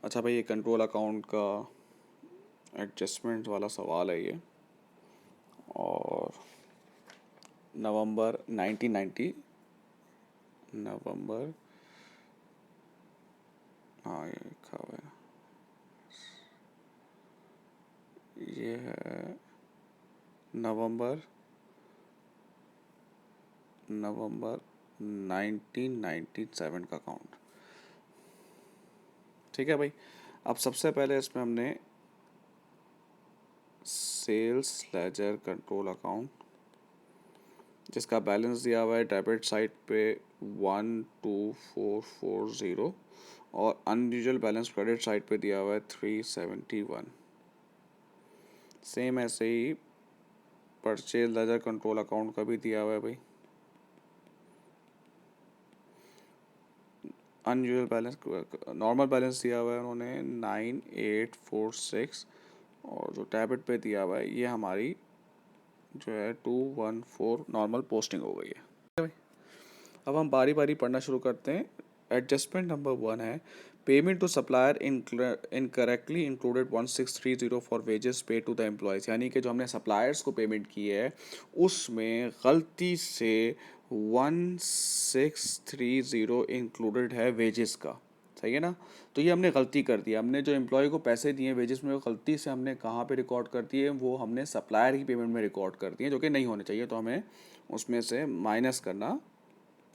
अच्छा भाई, ये कंट्रोल अकाउंट का एडजस्टमेंट वाला सवाल है ये। और नवंबर 1990, नवंबर, हाँ ये लिखा हुआ है, ये है नवंबर, नवंबर 1997 का अकाउंट। ठीक है भाई। अब सबसे पहले इसमें हमने सेल्स लेजर कंट्रोल अकाउंट, जिसका बैलेंस दिया हुआ है डेबिट साइड पे 12440, और अनयूजुअल बैलेंस क्रेडिट साइड पे दिया हुआ है 371। सेम ऐसे ही परचेज लेजर कंट्रोल अकाउंट का भी दिया हुआ है भाई। अनयूजुअल बैलेंस, नॉर्मल बैलेंस दिया हुआ है उन्होंने 9846, और जो डेबिट पे दिया हुआ है ये हमारी जो है 214 नॉर्मल पोस्टिंग हो गई है। अब हम बारी बारी पढ़ना शुरू करते हैं। एडजस्टमेंट नंबर 1 है payment to supplier incorrectly included 1630 for wages pay to the employees, यानी कि जो हमने सप्लायर्स को पेमेंट की है उसमें गलती से 1630 इंक्लूडेड है वेजेस का। सही है ना। तो ये हमने गलती कर दी, हमने जो एम्प्लॉय को पैसे दिए वेजेस में, वो गलती से हमने कहाँ पे रिकॉर्ड कर दिए, वो हमने सप्लायर की पेमेंट में रिकॉर्ड कर दिए, जो कि नहीं होने चाहिए। तो हमें उसमें से माइनस करना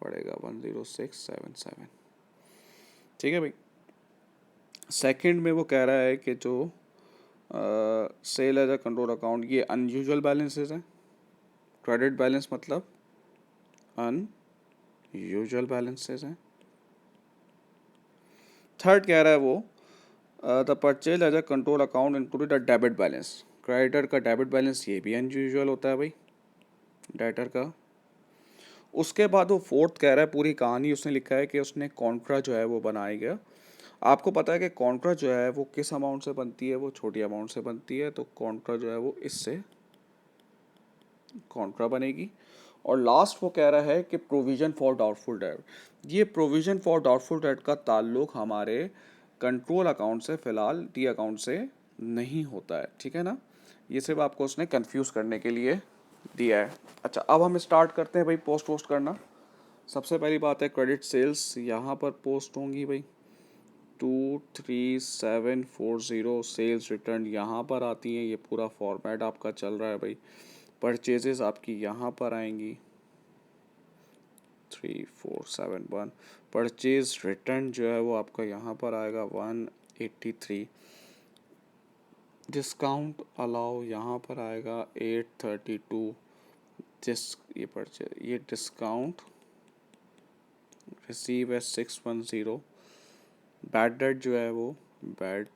पड़ेगा 10677। ठीक है भाई। सेकंड में वो कह रहा है कि जो sale as a control account, ये अनयूजुअल बैलेंसेस हैं। क्रेडिट बैलेंस मतलब अनयूजुअल बैलेंसेस हैं। थर्ड कह रहा है वो the purchase as a control account included a debit balance, creditor का डेबिट बैलेंस ये भी अनयूजुअल होता है भाई, डेटर का। उसके बाद वो फोर्थ कह रहा है, पूरी कहानी उसने लिखा है कि उसने कॉन्ट्रा जो है वो बनाया गया। आपको पता है कि कॉन्ट्रा जो है वो किस अमाउंट से बनती है, वो छोटी अमाउंट से बनती है। तो कॉन्ट्रा जो है वो इससे कॉन्ट्रा बनेगी। और लास्ट वो कह रहा है कि प्रोविज़न फॉर डाउटफुल डेट, ये प्रोविज़न फॉर डाउटफुल डेट का ताल्लुक हमारे कंट्रोल अकाउंट से, फ़िलहाल टी अकाउंट से नहीं होता है। ठीक है ना। ये सिर्फ आपको उसने कंफ्यूज करने के लिए दिया है। अच्छा, अब हम स्टार्ट करते हैं भाई पोस्ट करना। सबसे पहली बात है क्रेडिट सेल्स यहाँ पर पोस्ट होंगी भाई 23740, सेल्स रिटर्न यहाँ पर आती हैं। ये पूरा फॉर्मेट आपका चल रहा है भाई। परचेजेस आपकी यहाँ पर आएंगी 3471। परचेज रिटर्न जो है वो आपका यहाँ पर आएगा 183। डिस्काउंट अलाउ यहाँ पर आएगा 832। ये परचेज, ये डिस्काउंट रिसीव है 610। बैड डेट जो है वो बैड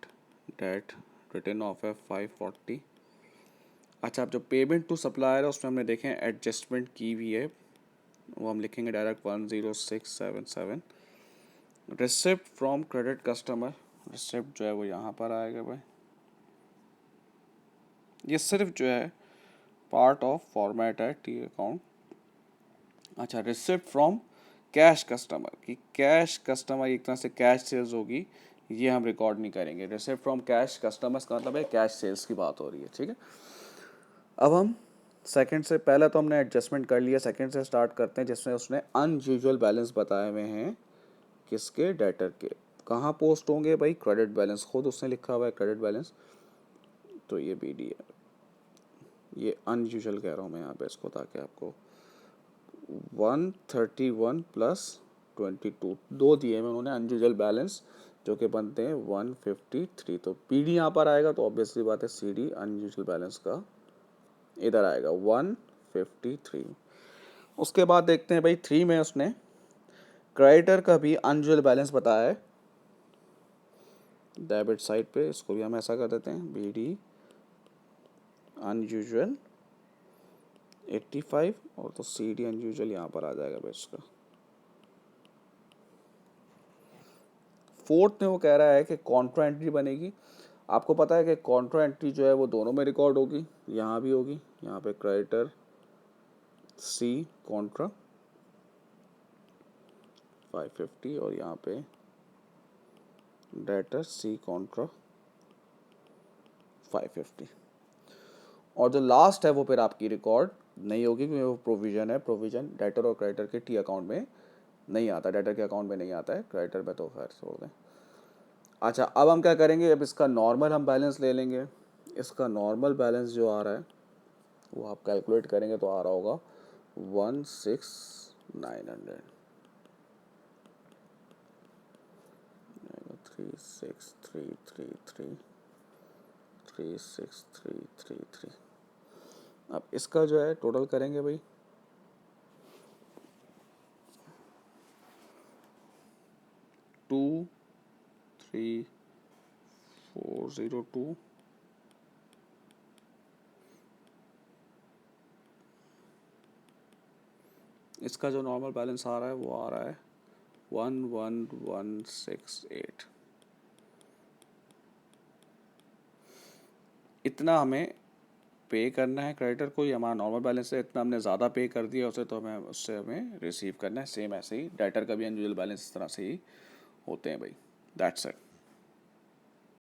डेट रिटर्न ऑफ है 540। अच्छा, अब जो पेमेंट टू सप्लायर है उसमें हमने देखें एडजस्टमेंट की हुई है, वो हम लिखेंगे direct 10677। Receipt from credit customer, receipt जो है वो यहाँ पर आएगा भाई। ये सिर्फ जो है पार्ट ऑफ फॉर्मेट है टी अकाउंट। अच्छा, रिसिप्ट फ्रॉम कैश कस्टमर, कि कैश कस्टमर एक तरह से कैश सेल्स होगी, ये हम रिकॉर्ड नहीं करेंगे। रिसिप्ट फ्रॉम कैश कस्टमर्स का मतलब है कैश सेल्स की बात हो रही है। ठीक है। अब हम सेकंड से, पहले तो हमने एडजस्टमेंट कर लिया, सेकंड से स्टार्ट करते हैं जिसमें उसने अनयूजुअल बैलेंस बताए हुए हैं। किसके? डेटर के। कहाँ पोस्ट होंगे भाई? क्रेडिट बैलेंस, खुद उसने लिखा हुआ है क्रेडिट बैलेंस। तो ये बी डी है, ये अनयूजुअल कह रहा हूँ मैं यहाँ पे इसको, ताकि आपको 131 प्लस 22 दो दिए हैं उन्होंने अनयूजुअल बैलेंस, जो कि बनते हैं 153। तो पी डी यहाँ पर आएगा, तो ऑब्वियसली बात है सी डी अनयूजुअल बैलेंस का इधर आएगा 153। उसके बाद देखते हैं भाई 3 में उसने क्रेडिटर का भी अनयूजुअल बैलेंस बताया है डेबिट साइड पे। इसको भी हम ऐसा कर देते हैं बी डी अनयूजुअल 85, और तो सी डी अनयूजुअल यहाँ पर आ जाएगा भाई इसका। फोर्थ में वो कह रहा है कि कॉन्ट्रा एंट्री बनेगी। आपको पता है कि कॉन्ट्रा एंट्री जो है वो दोनों में रिकॉर्ड होगी, यहाँ भी होगी। यहाँ पे क्रेडिटर सी कॉन्ट्रा 550, और यहाँ पे डेटर सी कॉन्ट्रा 550। और जो लास्ट है वो फिर आपकी रिकॉर्ड नहीं होगी क्योंकि वो प्रोविज़न है। प्रोविज़न डेटर और क्रेडिटर के टी अकाउंट में नहीं आता, डेटर के अकाउंट में नहीं आता है, क्रेडिटर में तो खैर छोड़ दें। अच्छा, अब हम क्या करेंगे, अब इसका नॉर्मल हम बैलेंस ले लेंगे। इसका नॉर्मल बैलेंस जो आ रहा है वो आप कैलकुलेट करेंगे तो आ रहा होगा 16,900, 36,333, 36,333। अब इसका जो है टोटल करेंगे भाई, 23,402, इसका जो नॉर्मल बैलेंस आ रहा है वो आ रहा है 11,168। इतना हमें पे करना है क्रेडिटर को, ये हमारा नॉर्मल बैलेंस है, इतना हमने ज़्यादा पे कर दिया उसे तो हमें उससे हमें रिसीव करना है। सेम ऐसे ही डेटर का भी एनुअल बैलेंस इस तरह से ही होते हैं भाई। That's it.